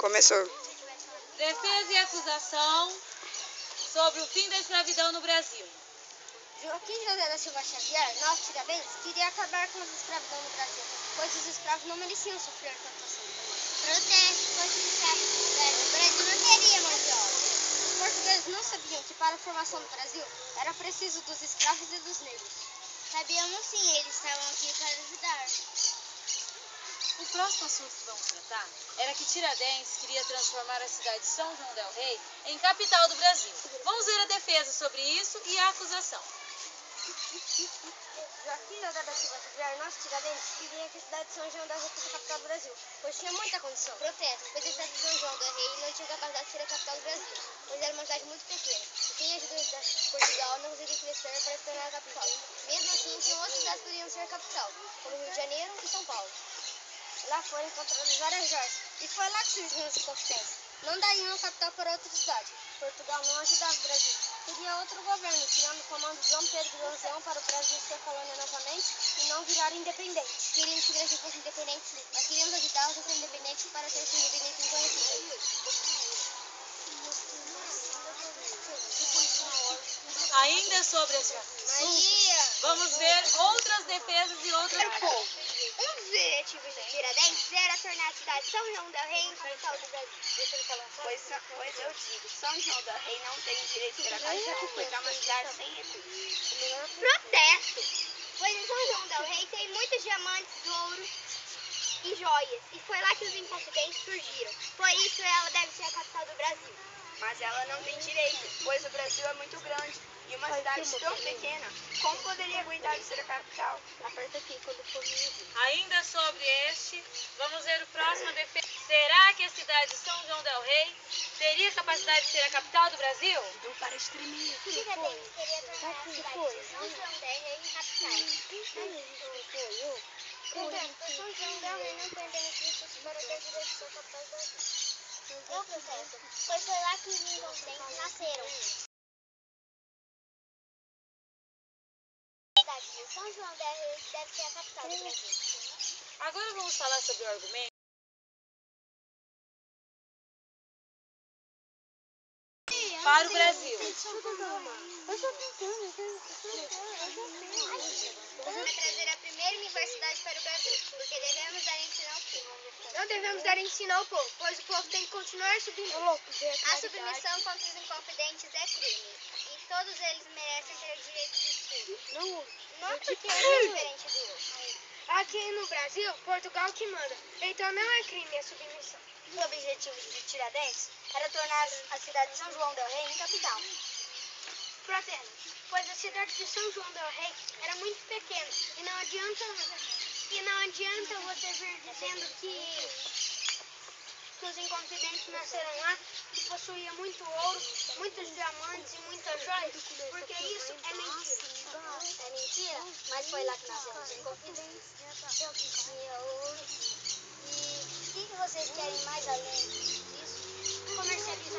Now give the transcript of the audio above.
Começou. Defesa e acusação sobre o fim da escravidão no Brasil. Joaquim José da Silva Xavier, nosso Tiradentes, queria acabar com a escravidão no Brasil, pois os escravos não mereciam sofrer tanta ação. Protesto contra os escravos. O Brasil não teria mão de obra. Os portugueses não sabiam que para a formação do Brasil era preciso dos escravos e dos negros. Sabíamos sim, eles estavam aqui para ajudar. O próximo assunto que vamos tratar era que Tiradentes queria transformar a cidade de São João del Rei em capital do Brasil. Vamos ver a defesa sobre isso e a acusação. Joaquim José da Silva Xavier, nosso Tiradentes, queria que a cidade de São João del Rei fosse a capital do Brasil, pois tinha muita condição. Protesto, pois a cidade de São João del Rei não tinha capacidade de ser a capital do Brasil, pois era uma cidade muito pequena, e sem a ajuda de Portugal não conseguia crescer para se tornar a capital. Mesmo assim, tinham outras cidades que poderiam ser a capital, como Rio de Janeiro e São Paulo. Lá foram encontradas várias joias, e foi lá que surgiram os inconfidentes. Não dariam a capital para outra cidade. Portugal não ajudava o Brasil. Queria outro governo, tirando o comando de Dom Pedro Leão para o Brasil ser colônia novamente e não virar independente. Queríamos que o Brasil fosse independente, sim, mas queríamos ajudá-los a ser independentes para ser independente reconhecido. Ainda sobre esse assunto, vamos ver outras defesas e outras... Um dos objetivos de Tiradentes era tornar a cidade de São João del Rei em capital do Brasil. Pois eu digo, São João del Rei não tem direito de ser a capital, pois é uma cidade sem recursos. Protesto! Pois em São João del Rei tem muitos diamantes, ouro e joias. E foi lá que os inconfidentes surgiram. Por isso ela deve ser a capital do Brasil. Mas ela não tem direito, pois o Brasil é muito grande e uma cidade tão pequena, como poderia aguentar de ser a capital? Aperta aqui quando for meio-dia. Ainda sobre este, vamos ver o próximo defesa. Será que a cidade de São João del Rei teria capacidade de ser a capital do Brasil? Então para extremir. Tiradentes queria tornar a cidade de São João del Rei em capital. Protesto, São João del Rei não tem benefícios para ter direito de ser a capital do Brasil. Eu protesto, pois foi lá que os inconfidentes nasceram. A cidade de São João del Rei deve ser a capital do Brasil. Agora vamos falar sobre o argumento para o Brasil. Para trazer a primeira universidade para o Brasil, porque devemos dar ensino ao povo. Não devemos dar ensino ao povo, pois o povo tem que continuar subindo. A submissão contra os inconfidentes é crime, e todos eles merecem ter o direito de estudo. Não porque um é diferente do outro. Aqui no Brasil, Portugal que manda. Então não é crime a submissão. O objetivo de Tiradentes era tornar a cidade de São João del Rei em capital. Protesto, pois a cidade de São João del Rei era muito pequena e não adianta você vir dizendo que os inconfidentes nasceram lá, que possuía muito ouro, muitos diamantes e muitas joias, porque isso é mentira. É mentira, mas foi lá que nasceram os inconfidentes. Eu que tinha ouro. E o que vocês querem mais além disso? Comercializar.